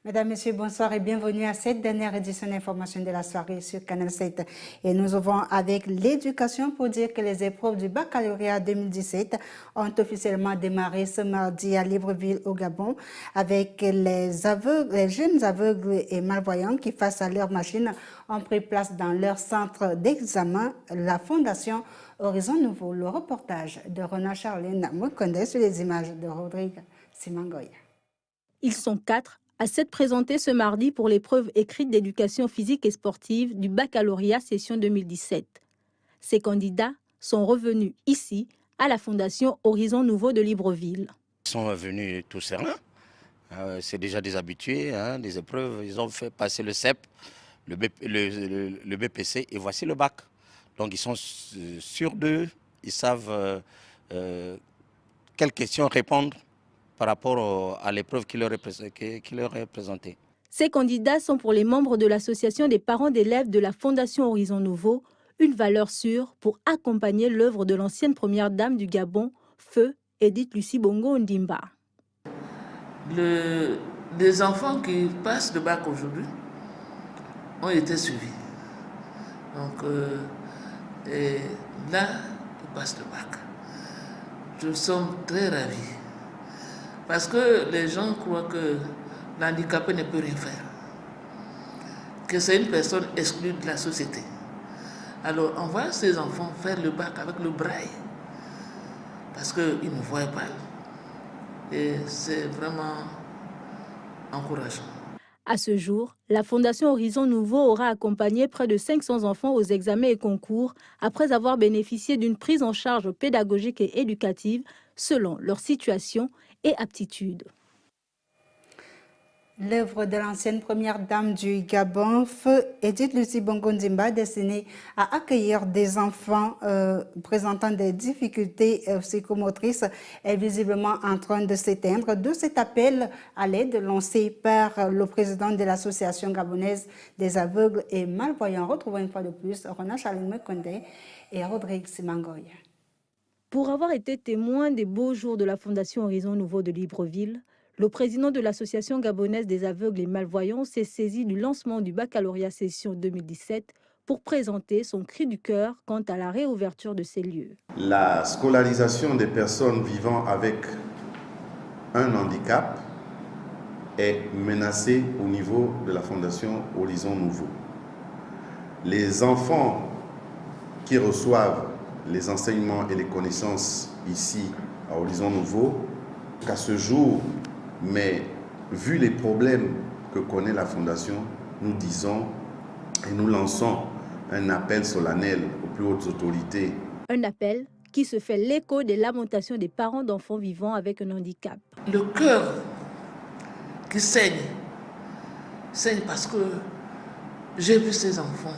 Mesdames, Messieurs, bonsoir et bienvenue à cette dernière édition d'information de la soirée sur Canal 7. Et nous ouvrons avec l'éducation pour dire que les épreuves du baccalauréat 2017 ont officiellement démarré ce mardi à Libreville au Gabon avec les jeunes aveugles et malvoyants qui, face à leur machine, ont pris place dans leur centre d'examen, la Fondation Horizon Nouveau. Le reportage de Rona Charline Moukonde sur les images de Rodrigue Simangoya. Ils sont 4 à s'être présentés ce mardi pour l'épreuve écrite d'éducation physique et sportive du baccalauréat session 2017. Ces candidats sont revenus ici, à la Fondation Horizon Nouveau de Libreville. Ils sont venus tout sereins. C'est déjà des habitués, des épreuves. Ils ont fait passer le CEP, le BPC et voici le bac. Donc ils sont sûrs d'eux, ils savent quelles questions répondre par rapport à l'épreuve qui leur est présentée. Ces candidats sont pour les membres de l'association des parents d'élèves de la Fondation Horizon Nouveau, une valeur sûre pour accompagner l'œuvre de l'ancienne première dame du Gabon, Feu Edith Lucie Bongo Ondimba. Les enfants qui passent le bac aujourd'hui ont été suivis. Donc et là, ils passent le bac. Nous sommes très ravis. Parce que les gens croient que l'handicapé ne peut rien faire, que c'est une personne exclue de la société. Alors on voit ces enfants faire le bac avec le braille, parce qu'ils ne voient pas. Et c'est vraiment encourageant. À ce jour, la Fondation Horizon Nouveau aura accompagné près de 500 enfants aux examens et concours après avoir bénéficié d'une prise en charge pédagogique et éducative selon leur situation et aptitudes. L'œuvre de l'ancienne première dame du Gabon, Feu Edith Lucie Bongo Ondimba, destinée à accueillir des enfants présentant des difficultés psychomotrices, est visiblement en train de s'éteindre. De cet appel à l'aide lancé par le président de l'association gabonaise des aveugles et malvoyants. Retrouvons une fois de plus Rona Charline Moukonde et Rodrigue Simangoya. Pour avoir été témoin des beaux jours de la Fondation Horizon Nouveau de Libreville, le président de l'Association gabonaise des aveugles et malvoyants s'est saisi du lancement du baccalauréat session 2017 pour présenter son cri du cœur quant à la réouverture de ces lieux. La scolarisation des personnes vivant avec un handicap est menacée au niveau de la Fondation Horizon Nouveau. Les enfants qui reçoivent les enseignements et les connaissances ici à Horizon Nouveau, qu'à ce jour, mais vu les problèmes que connaît la Fondation, nous disons et nous lançons un appel solennel aux plus hautes autorités. Un appel qui se fait l'écho des lamentations des parents d'enfants vivant avec un handicap. Le cœur qui saigne parce que j'ai vu ces enfants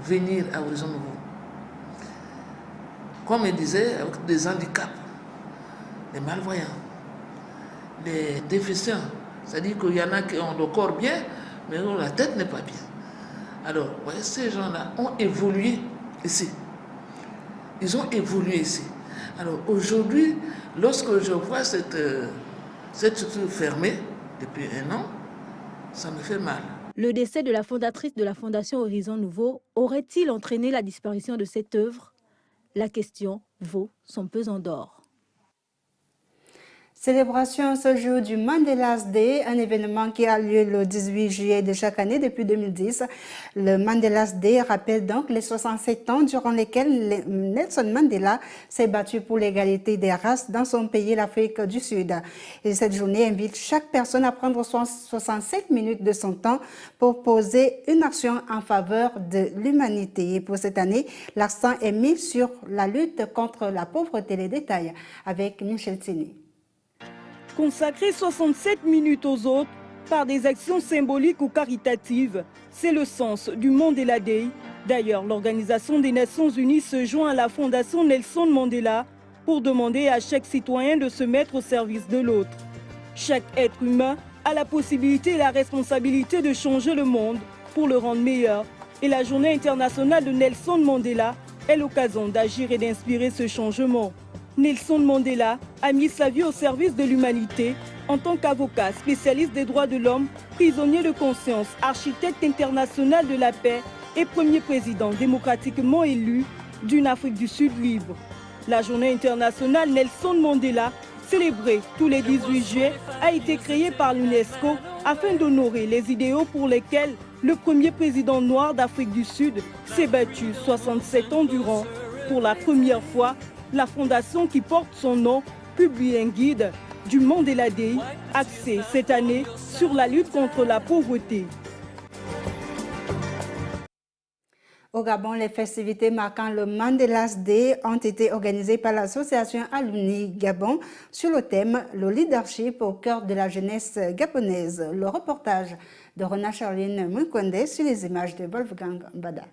venir à Horizon Nouveau. Comme il disait, avec des handicaps, les malvoyants, les déficients. C'est-à-dire qu'il y en a qui ont le corps bien, mais la tête n'est pas bien. Alors, voyez, ces gens-là ont évolué ici. Ils ont évolué ici. Alors, aujourd'hui, lorsque je vois cette structure fermée depuis 1 an, ça me fait mal. Le décès de la fondatrice de la Fondation Horizon Nouveau aurait-il entraîné la disparition de cette œuvre? La question vaut son pesant d'or. Célébration ce jour du Mandela's Day, un événement qui a lieu le 18 juillet de chaque année depuis 2010. Le Mandela's Day rappelle donc les 67 ans durant lesquels Nelson Mandela s'est battu pour l'égalité des races dans son pays, l'Afrique du Sud. Et cette journée invite chaque personne à prendre 67 minutes de son temps pour poser une action en faveur de l'humanité. Et pour cette année, l'accent est mis sur la lutte contre la pauvreté. Les détails avec Michel Tini. Consacrer 67 minutes aux autres par des actions symboliques ou caritatives, c'est le sens du Mandela Day. D'ailleurs, l'Organisation des Nations Unies se joint à la Fondation Nelson Mandela pour demander à chaque citoyen de se mettre au service de l'autre. Chaque être humain a la possibilité et la responsabilité de changer le monde pour le rendre meilleur. Et la journée internationale de Nelson Mandela est l'occasion d'agir et d'inspirer ce changement. Nelson Mandela a mis sa vie au service de l'humanité en tant qu'avocat, spécialiste des droits de l'homme, prisonnier de conscience, architecte international de la paix et premier président démocratiquement élu d'une Afrique du Sud libre. La journée internationale Nelson Mandela, célébrée tous les 18 juillet, a été créée par l'UNESCO afin d'honorer les idéaux pour lesquels le premier président noir d'Afrique du Sud s'est battu 67 ans durant. Pour la première fois, la fondation qui porte son nom publie un guide du Mandela Day, axé cette année sur la lutte contre la pauvreté. Au Gabon, les festivités marquant le Mandela's Day ont été organisées par l'association Alumni Gabon sur le thème « Le leadership au cœur de la jeunesse gabonaise ». Le reportage de Rona Charline Moukonde sur les images de Wolfgang Mbada.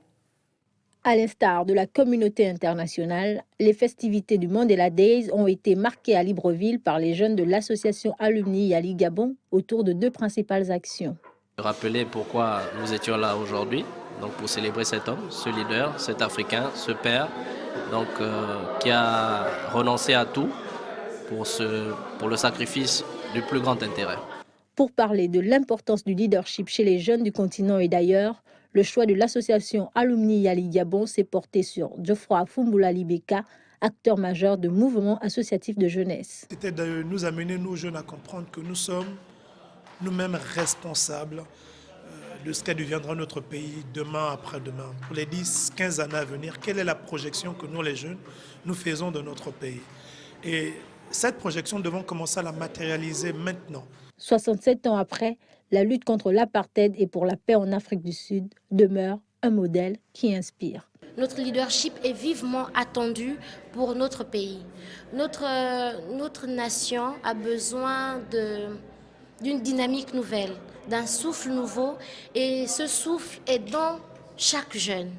À l'instar de la communauté internationale, les festivités du Mandela Days ont été marquées à Libreville par les jeunes de l'association Alumni Yali Gabon autour de deux principales actions. Rappeler pourquoi nous étions là aujourd'hui, donc pour célébrer cet homme, ce leader, cet Africain, ce père, donc, qui a renoncé à tout pour le sacrifice du plus grand intérêt. Pour parler de l'importance du leadership chez les jeunes du continent et d'ailleurs, le choix de l'association Alumni Yali Gabon s'est porté sur Geoffroy Fumbula Libeka, acteur majeur de mouvements associatifs de jeunesse. C'était de nous amener, nous jeunes, à comprendre que nous sommes nous-mêmes responsables de ce qu'adviendra notre pays demain, après-demain. Pour les 10-15 années à venir, quelle est la projection que nous, les jeunes, nous faisons de notre pays? Et cette projection, nous devons commencer à la matérialiser maintenant. 67 ans après, la lutte contre l'apartheid et pour la paix en Afrique du Sud demeure un modèle qui inspire. Notre leadership est vivement attendu pour notre pays. Notre nation a besoin d'une dynamique nouvelle, d'un souffle nouveau, et ce souffle est dans chaque jeune,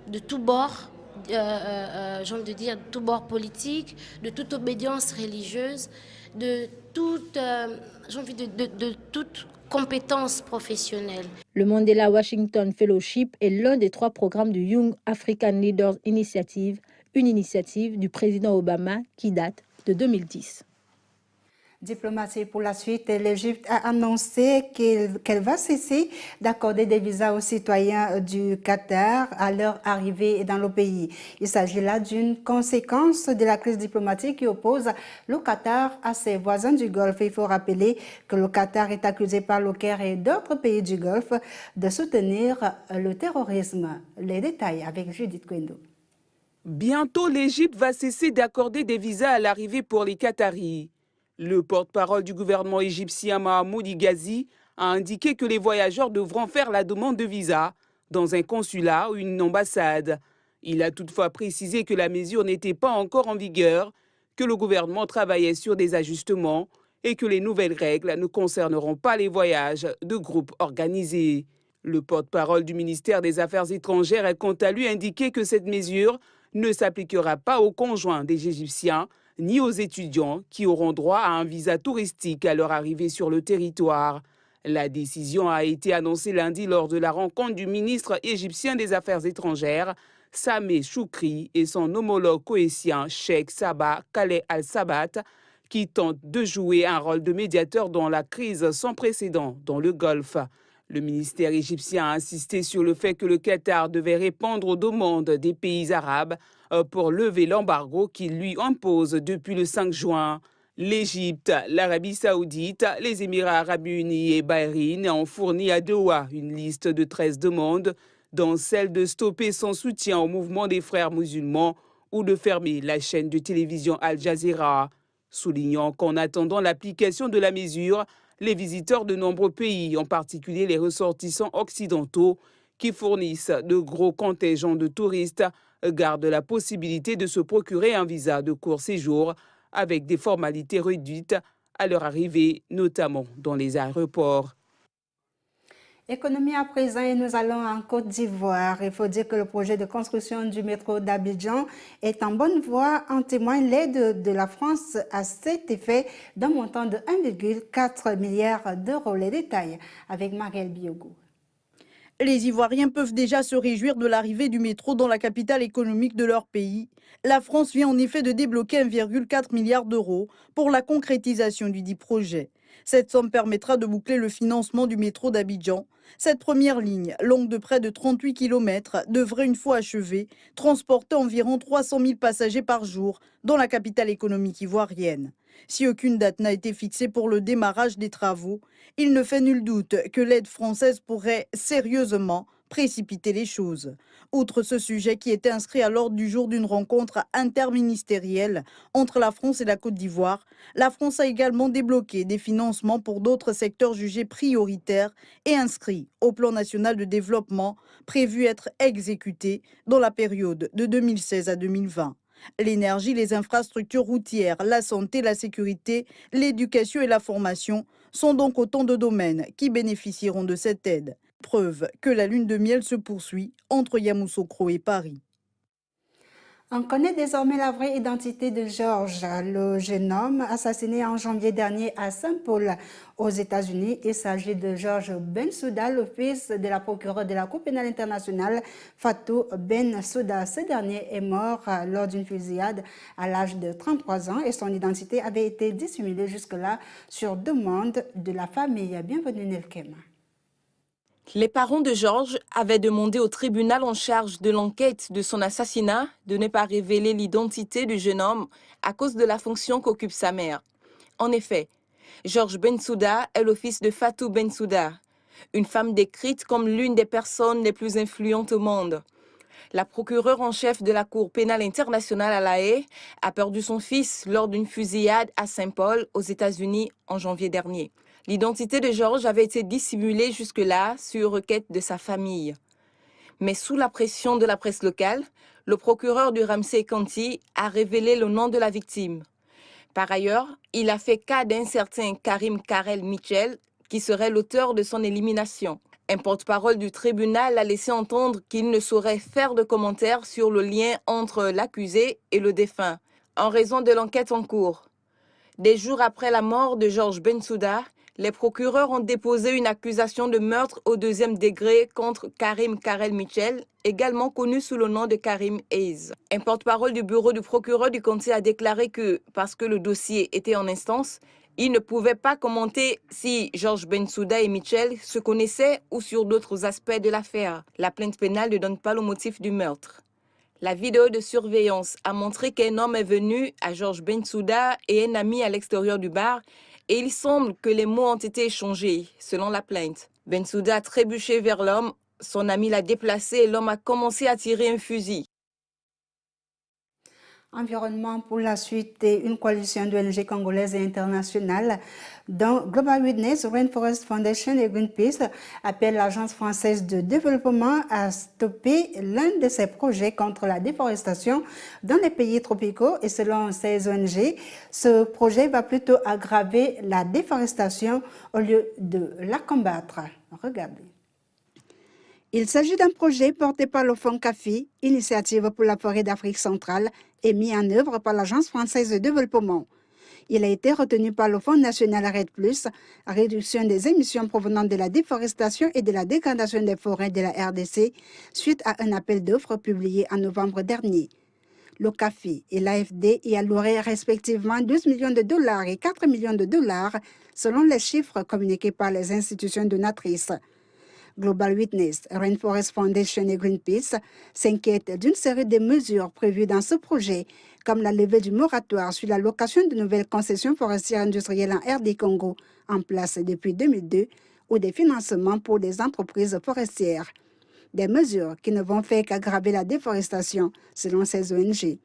de tous bords, j'ai envie de dire, de tous bords politiques, de toute obédience religieuse, de toute, de toute compétence professionnelle. Le Mandela Washington Fellowship est l'un des 3 programmes du Young African Leaders Initiative, une initiative du président Obama qui date de 2010. Diplomatie pour la suite, l'Égypte a annoncé qu'elle va cesser d'accorder des visas aux citoyens du Qatar à leur arrivée dans le pays. Il s'agit là d'une conséquence de la crise diplomatique qui oppose le Qatar à ses voisins du Golfe. Il faut rappeler que le Qatar est accusé par le Caire et d'autres pays du Golfe de soutenir le terrorisme. Les détails avec Judith Kwendo. Bientôt, l'Égypte va cesser d'accorder des visas à l'arrivée pour les Qataris. Le porte-parole du gouvernement égyptien Mahmoud Ghazi a indiqué que les voyageurs devront faire la demande de visa dans un consulat ou une ambassade. Il a toutefois précisé que la mesure n'était pas encore en vigueur, que le gouvernement travaillait sur des ajustements et que les nouvelles règles ne concerneront pas les voyages de groupes organisés. Le porte-parole du ministère des Affaires étrangères a quant à lui indiqué que cette mesure ne s'appliquera pas aux conjoints des Égyptiens ni aux étudiants qui auront droit à un visa touristique à leur arrivée sur le territoire. La décision a été annoncée lundi lors de la rencontre du ministre égyptien des Affaires étrangères, Sameh Choukri, et son homologue koweïtien, Sheikh Sabah Khaled Al-Sabat, qui tente de jouer un rôle de médiateur dans la crise sans précédent dans le Golfe. Le ministère égyptien a insisté sur le fait que le Qatar devait répondre aux demandes des pays arabes pour lever l'embargo qu'il lui impose depuis le 5 juin. L'Égypte, l'Arabie saoudite, les Émirats arabes unis et Bahreïn ont fourni à Doha une liste de 13 demandes, dont celle de stopper son soutien au mouvement des frères musulmans ou de fermer la chaîne de télévision Al Jazeera, soulignant qu'en attendant l'application de la mesure, les visiteurs de nombreux pays, en particulier les ressortissants occidentaux, qui fournissent de gros contingents de touristes, gardent la possibilité de se procurer un visa de court séjour avec des formalités réduites à leur arrivée, notamment dans les aéroports. Économie à présent et nous allons en Côte d'Ivoire. Il faut dire que le projet de construction du métro d'Abidjan est en bonne voie. En témoigne l'aide de la France à cet effet d'un montant de 1,4 milliard d'euros. Les détails avec Marielle Biogou. Les Ivoiriens peuvent déjà se réjouir de l'arrivée du métro dans la capitale économique de leur pays. La France vient en effet de débloquer 1,4 milliard d'euros pour la concrétisation du dit projet. Cette somme permettra de boucler le financement du métro d'Abidjan. Cette première ligne, longue de près de 38 km, devrait une fois achevée transporter environ 300 000 passagers par jour dans la capitale économique ivoirienne. Si aucune date n'a été fixée pour le démarrage des travaux, il ne fait nul doute que l'aide française pourrait sérieusement précipiter les choses. Outre ce sujet qui était inscrit à l'ordre du jour d'une rencontre interministérielle entre la France et la Côte d'Ivoire, la France a également débloqué des financements pour d'autres secteurs jugés prioritaires et inscrits au plan national de développement prévu être exécuté dans la période de 2016 à 2020. L'énergie, les infrastructures routières, la santé, la sécurité, l'éducation et la formation sont donc autant de domaines qui bénéficieront de cette aide. Preuve que la lune de miel se poursuit entre Yamoussoukro et Paris. On connaît désormais la vraie identité de George, le jeune homme assassiné en janvier dernier à Saint-Paul, aux États-Unis. Il s'agit de George Bensouda, le fils de la procureure de la Cour pénale internationale, Fatou Bensouda. Ce dernier est mort lors d'une fusillade à l'âge de 33 ans et son identité avait été dissimulée jusque-là sur demande de la famille. Bienvenue Nelkema. Les parents de Georges avaient demandé au tribunal en charge de l'enquête de son assassinat de ne pas révéler l'identité du jeune homme à cause de la fonction qu'occupe sa mère. En effet, George Bensouda est le fils de Fatou Bensouda, une femme décrite comme l'une des personnes les plus influentes au monde. La procureure en chef de la Cour pénale internationale à La Haye a perdu son fils lors d'une fusillade à Saint-Paul, aux États-Unis, en janvier dernier. L'identité de Georges avait été dissimulée jusque-là sur requête de sa famille. Mais sous la pression de la presse locale, le procureur du Ramsey County a révélé le nom de la victime. Par ailleurs, il a fait cas d'un certain Karim Karel Mitchell, qui serait l'auteur de son élimination. Un porte-parole du tribunal a laissé entendre qu'il ne saurait faire de commentaires sur le lien entre l'accusé et le défunt, en raison de l'enquête en cours. Des jours après la mort de George Bensouda, les procureurs ont déposé une accusation de meurtre au deuxième degré contre Karim Karel Mitchell, également connu sous le nom de Karim Hayes. Un porte-parole du bureau du procureur du comté a déclaré que, parce que le dossier était en instance, il ne pouvait pas commenter si George Bensouda et Mitchell se connaissaient ou sur d'autres aspects de l'affaire. La plainte pénale ne donne pas le motif du meurtre. La vidéo de surveillance a montré qu'un homme est venu à George Bensouda et un ami à l'extérieur du bar et il semble que les mots ont été échangés, selon la plainte. Bensouda a trébuché vers l'homme, son ami l'a déplacé et l'homme a commencé à tirer un fusil. Environnement pour la suite et une coalition d'ONG congolaises et internationales dont Global Witness, Rainforest Foundation et Greenpeace appellent l'Agence française de développement à stopper l'un de ses projets contre la déforestation dans les pays tropicaux. Et selon ces ONG, ce projet va plutôt aggraver la déforestation au lieu de la combattre. Regardez. Il s'agit d'un projet porté par le Fonds CAFI, Initiative pour la forêt d'Afrique centrale, et mis en œuvre par l'Agence française de développement. Il a été retenu par le Fonds national REDD+, réduction des émissions provenant de la déforestation et de la dégradation des forêts de la RDC, suite à un appel d'offres publié en novembre dernier. Le CAFI et l'AFD y alloueraient respectivement 12 millions de dollars et 4 millions de dollars, selon les chiffres communiqués par les institutions donatrices. Global Witness, Rainforest Foundation et Greenpeace s'inquiètent d'une série de mesures prévues dans ce projet, comme la levée du moratoire sur la location de nouvelles concessions forestières industrielles en RD Congo, en place depuis 2002, ou des financements pour des entreprises forestières. Des mesures qui ne vont faire qu'aggraver la déforestation, selon ces ONG.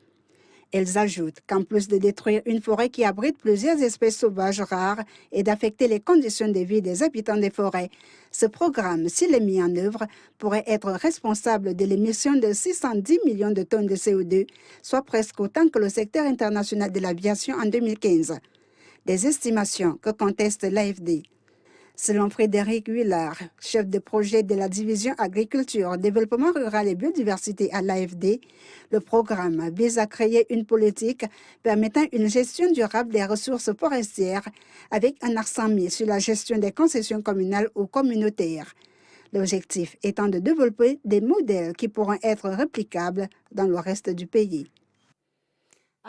Elles ajoutent qu'en plus de détruire une forêt qui abrite plusieurs espèces sauvages rares et d'affecter les conditions de vie des habitants des forêts, ce programme, s'il est mis en œuvre, pourrait être responsable de l'émission de 610 millions de tonnes de CO2, soit presque autant que le secteur international de l'aviation en 2015. Des estimations que conteste l'AFD. Selon Frédéric Huillard, chef de projet de la division agriculture, développement rural et biodiversité à l'AFD, le programme vise à créer une politique permettant une gestion durable des ressources forestières avec un accent mis sur la gestion des concessions communales ou communautaires. L'objectif étant de développer des modèles qui pourront être réplicables dans le reste du pays.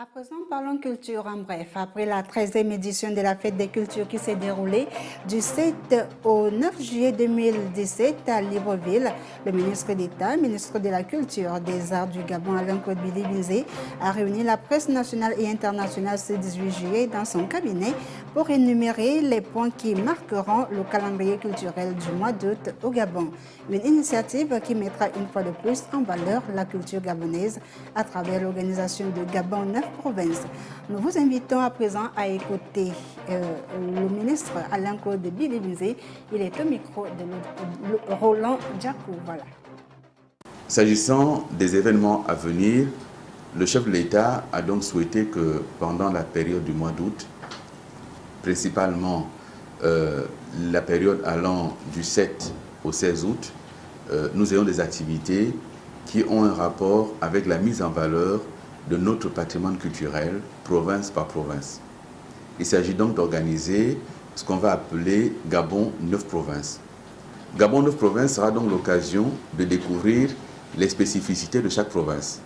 À présent, parlons culture en bref. Après la 13e édition de la Fête des Cultures qui s'est déroulée du 7 au 9 juillet 2017 à Libreville, le ministre d'État, ministre de la Culture, des Arts du Gabon, Alain-Claude Billy-Bizé, a réuni la presse nationale et internationale ce 18 juillet dans son cabinet pour énumérer les points qui marqueront le calendrier culturel du mois d'août au Gabon. Une initiative qui mettra une fois de plus en valeur la culture gabonaise à travers l'organisation de Gabon 9 provinces. Nous vous invitons à présent à écouter le ministre Alain-Claude Billy-Bizé. Il est au micro de Roland Djakou. Voilà. S'agissant des événements à venir, le chef de l'État a donc souhaité que pendant la période du mois d'août, principalement la période allant du 7 au 16 août, nous ayons des activités qui ont un rapport avec la mise en valeur de notre patrimoine culturel, province par province. Il s'agit donc d'organiser ce qu'on va appeler Gabon 9 provinces. Gabon 9 provinces sera donc l'occasion de découvrir les spécificités de chaque province.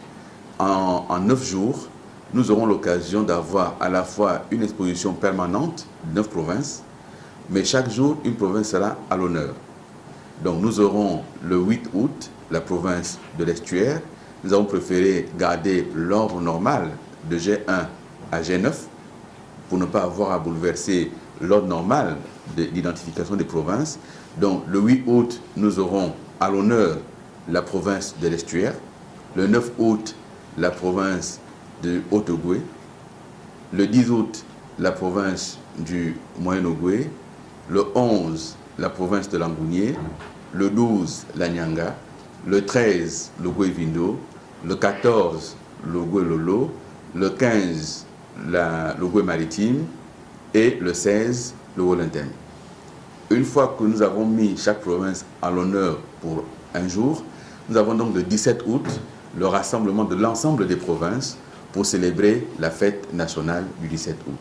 En 9 jours, nous aurons l'occasion d'avoir à la fois une exposition permanente de 9 provinces, mais chaque jour, une province sera à l'honneur. Donc nous aurons le 8 août, la province de l'Estuaire. Nous avons préféré garder l'ordre normal de G1 à G9 pour ne pas avoir à bouleverser l'ordre normal d'identification des provinces. Donc le 8 août, nous aurons à l'honneur la province de l'Estuaire. Le 9 août, la province de Haute-Ogooué. Le 10 août, la province du Moyen-Ogooué. Le 11, la province de Langounier. Le 12, la Nyanga. Le 13, le Goué-Vindo. Le 14, le Goué-Lolo. Le 15, le Goué-Maritime. Et le 16, le Wolontem. Une fois que nous avons mis chaque province à l'honneur pour un jour, nous avons donc le 17 août le rassemblement de l'ensemble des provinces pour célébrer la fête nationale du 17 août.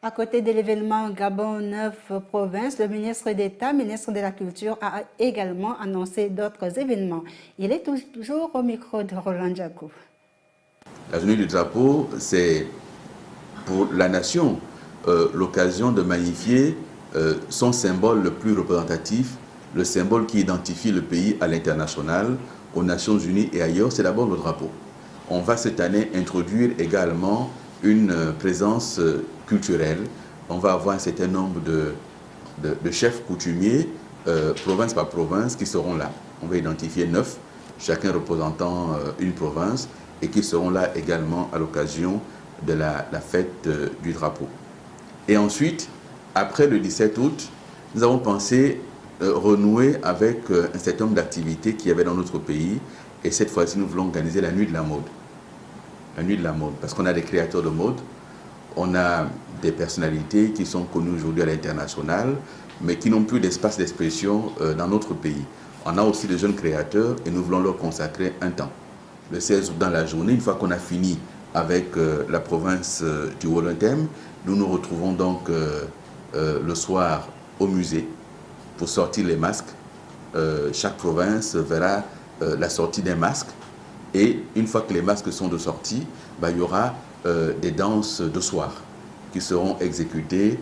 À côté de l'événement Gabon 9 provinces, le ministre d'État, ministre de la Culture, a également annoncé d'autres événements. Il est toujours au micro de Roland Djakou. La journée du drapeau, c'est pour la nation l'occasion de magnifier son symbole le plus représentatif, le symbole qui identifie le pays à l'international, aux Nations Unies et ailleurs, c'est d'abord le drapeau. On va cette année introduire également une présence culturelle. On va avoir un certain nombre de chefs coutumiers, province par province, qui seront là. On va identifier 9, chacun représentant une province, et qui seront là également à l'occasion de la fête du drapeau. Et ensuite, après le 17 août, nous avons pensé renouer avec un certain nombre d'activités qu'il y avait dans notre pays. Et cette fois-ci, nous voulons organiser la nuit de la mode. La nuit de la mode, parce qu'on a des créateurs de mode, on a des personnalités qui sont connues aujourd'hui à l'international, mais qui n'ont plus d'espace d'expression dans notre pays. On a aussi des jeunes créateurs et nous voulons leur consacrer un temps. Le 16 août dans la journée, une fois qu'on a fini avec la province du Wolontem, nous nous retrouvons donc le soir au musée pour sortir les masques. Chaque province verra la sortie d'un masque. Et une fois que les masques sont de sortie, il y aura des danses de soir qui seront exécutées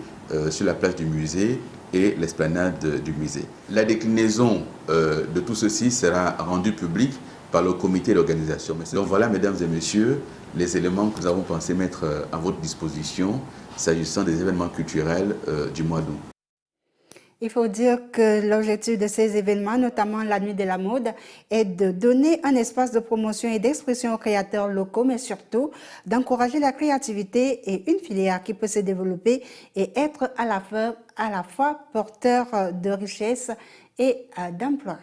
sur la place du musée et l'esplanade du musée. La déclinaison de tout ceci sera rendue publique par le comité d'organisation. Donc voilà, mesdames et messieurs, les éléments que nous avons pensé mettre à votre disposition s'agissant des événements culturels du mois d'août. Il faut dire que l'objectif de ces événements, notamment la nuit de la mode, est de donner un espace de promotion et d'expression aux créateurs locaux, mais surtout d'encourager la créativité et une filière qui peut se développer et être à la fois porteur de richesse et d'emploi.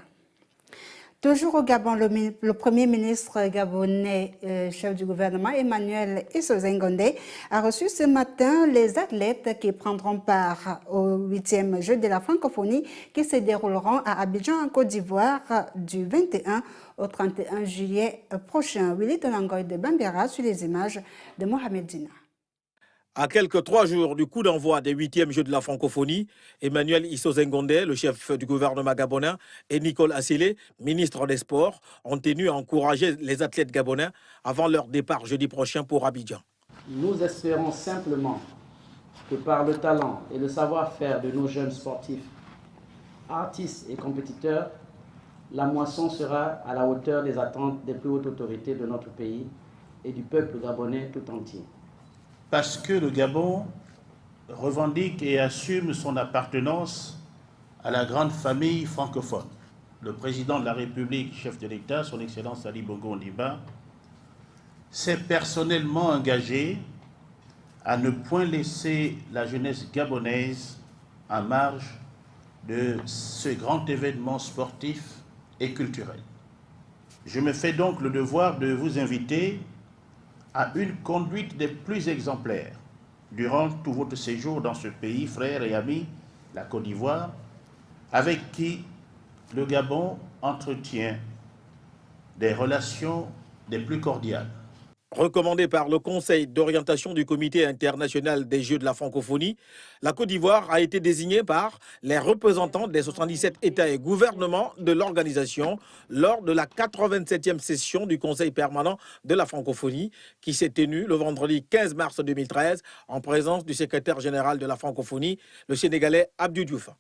Toujours au Gabon, le Premier ministre gabonais, chef du gouvernement, Emmanuel Essozen Ngondé, a reçu ce matin les athlètes qui prendront part au 8e Jeux de la francophonie qui se dérouleront à Abidjan, en Côte d'Ivoire, du 21 au 31 juillet prochain. Willy Tonangoy de Bambera sur les images de Mohamed Dina. À quelques 3 jours du coup d'envoi des 8e Jeux de la francophonie, Emmanuel Isozengonde, le chef du gouvernement gabonais, et Nicole Assélé, ministre des Sports, ont tenu à encourager les athlètes gabonais avant leur départ jeudi prochain pour Abidjan. Nous espérons simplement que par le talent et le savoir-faire de nos jeunes sportifs, artistes et compétiteurs, la moisson sera à la hauteur des attentes des plus hautes autorités de notre pays et du peuple gabonais tout entier. Parce que le Gabon revendique et assume son appartenance à la grande famille francophone. Le président de la République, chef de l'État, son Excellence Ali Bongo Ondimba, s'est personnellement engagé à ne point laisser la jeunesse gabonaise en marge de ce grand événement sportif et culturel. Je me fais donc le devoir de vous inviter à une conduite des plus exemplaires durant tout votre séjour dans ce pays, frère et ami, la Côte d'Ivoire, avec qui le Gabon entretient des relations des plus cordiales. Recommandée par le Conseil d'orientation du Comité international des Jeux de la francophonie, la Côte d'Ivoire a été désignée par les représentants des 77 États et gouvernements de l'organisation lors de la 87e session du Conseil permanent de la francophonie qui s'est tenue le vendredi 15 mars 2013 en présence du secrétaire général de la francophonie, le Sénégalais Abdou Diouf.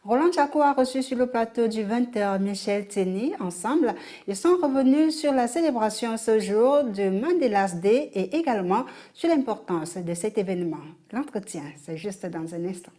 Roland Tchako a reçu sur le plateau du 20h Michel Teni. Ensemble, ils sont revenus sur la célébration ce jour du Mandela's Day et également sur l'importance de cet événement. L'entretien, c'est juste dans un instant.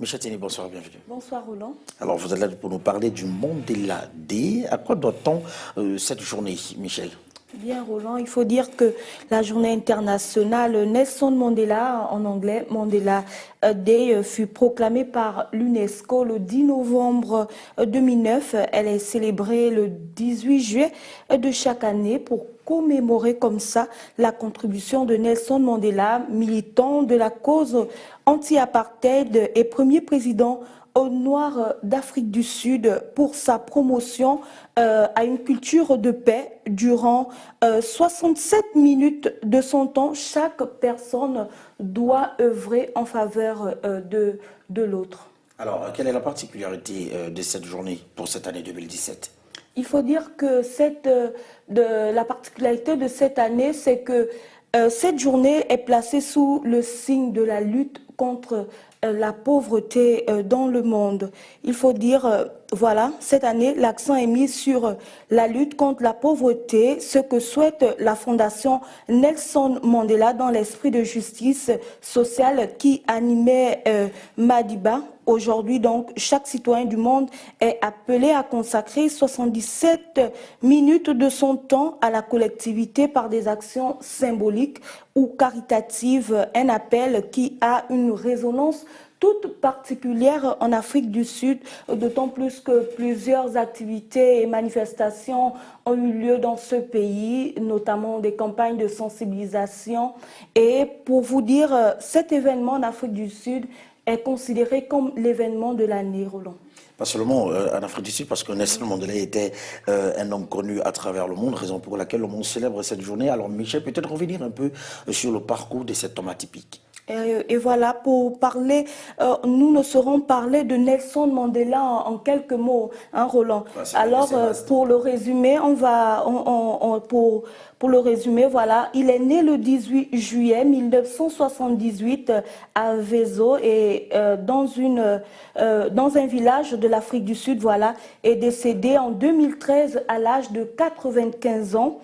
Michel Teni, bonsoir, bienvenue. Bonsoir Roland. Alors vous êtes là pour nous parler du Mandela Day. À quoi doit-on cette journée, Michel? Bien Roland, il faut dire que la journée internationale Nelson Mandela, en anglais Mandela Day, fut proclamée par l'UNESCO le 10 novembre 2009. Elle est célébrée le 18 juillet de chaque année pour commémorer comme ça la contribution de Nelson Mandela, militant de la cause anti-apartheid et premier président noir d'Afrique du Sud pour sa promotion à une culture de paix durant 67 minutes de son temps. Chaque personne doit œuvrer en faveur de l'autre. Alors, quelle est la particularité de cette journée pour cette année 2017 ? Il faut dire que la particularité de cette année, c'est que cette journée est placée sous le signe de la lutte contre la pauvreté dans le monde. Il faut dire, voilà, cette année, l'accent est mis sur la lutte contre la pauvreté, ce que souhaite la Fondation Nelson Mandela dans l'esprit de justice sociale qui animait Madiba. Aujourd'hui, donc, chaque citoyen du monde est appelé à consacrer 77 minutes de son temps à la collectivité par des actions symboliques ou caritatives, un appel qui a une résonance toute particulière en Afrique du Sud, d'autant plus que plusieurs activités et manifestations ont eu lieu dans ce pays, notamment des campagnes de sensibilisation. Et pour vous dire, cet événement en Afrique du Sud est considéré comme l'événement de l'année, Roland. Pas seulement en Afrique du Sud, parce que Nelson Mandela était un homme connu à travers le monde, raison pour laquelle le monde célèbre cette journée. Alors Michel, peut-être revenir un peu sur le parcours de cet homme atypique. Et voilà, pour parler, nous ne saurons parler de Nelson Mandela en quelques mots, hein, Roland. Alors, pour le résumer, pour le résumer, voilà, il est né le 18 juillet 1978 à Vezo et dans un village de l'Afrique du Sud, voilà, est décédé en 2013 à l'âge de 95 ans.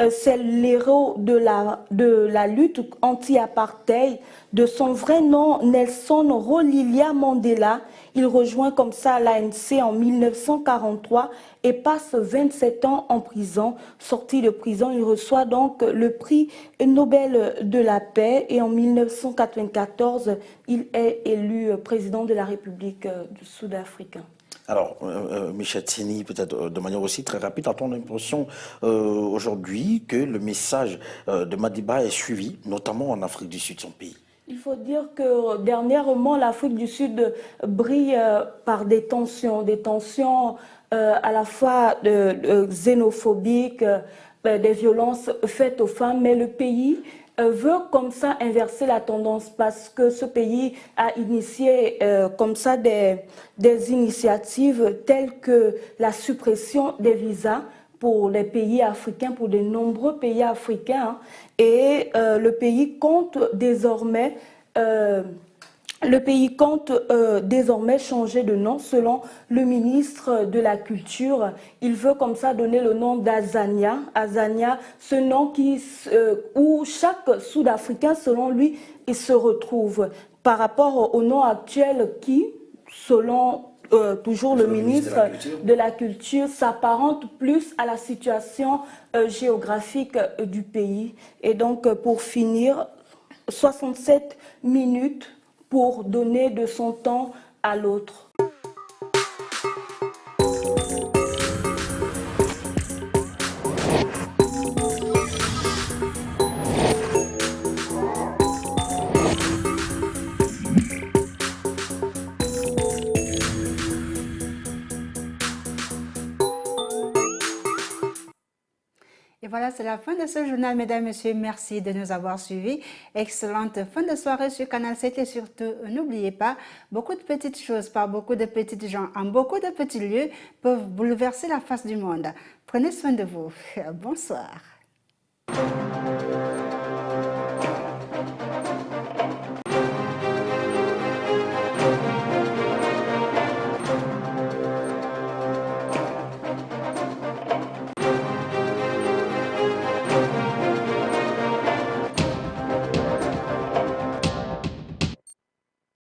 C'est l'héros de la lutte anti-apartheid. De son vrai nom, Nelson Rolihlahla Mandela. Il rejoint comme ça l'ANC en 1943 et passe 27 ans en prison. Sorti de prison, il reçoit donc le prix Nobel de la paix et en 1994, il est élu président de la République du Sud-Africain. Alors, Michel Tseni, peut-être de manière aussi très rapide, a-t-on l'impression aujourd'hui que le message de Madiba est suivi, notamment en Afrique du Sud, son pays? Il faut dire que dernièrement, l'Afrique du Sud brille par des tensions à la fois xénophobiques, des violences faites aux femmes, mais le pays veut comme ça inverser la tendance parce que ce pays a initié comme ça des initiatives telles que la suppression des visas pour les pays africains, pour de nombreux pays africains, et le pays compte désormais changer de nom selon le ministre de la Culture. Il veut comme ça donner le nom d'Azania. Azania, ce nom où chaque Sud-Africain, selon lui, il se retrouve par rapport au nom actuel qui, selon toujours le ministre de la Culture, s'apparente plus à la situation géographique du pays. Et donc, pour finir, 67 minutes pour donner de son temps à l'autre. Et voilà, c'est la fin de ce journal, mesdames et messieurs. Merci de nous avoir suivis. Excellente fin de soirée sur Canal 7 et surtout, n'oubliez pas, beaucoup de petites choses par beaucoup de petites gens en beaucoup de petits lieux peuvent bouleverser la face du monde. Prenez soin de vous. Bonsoir.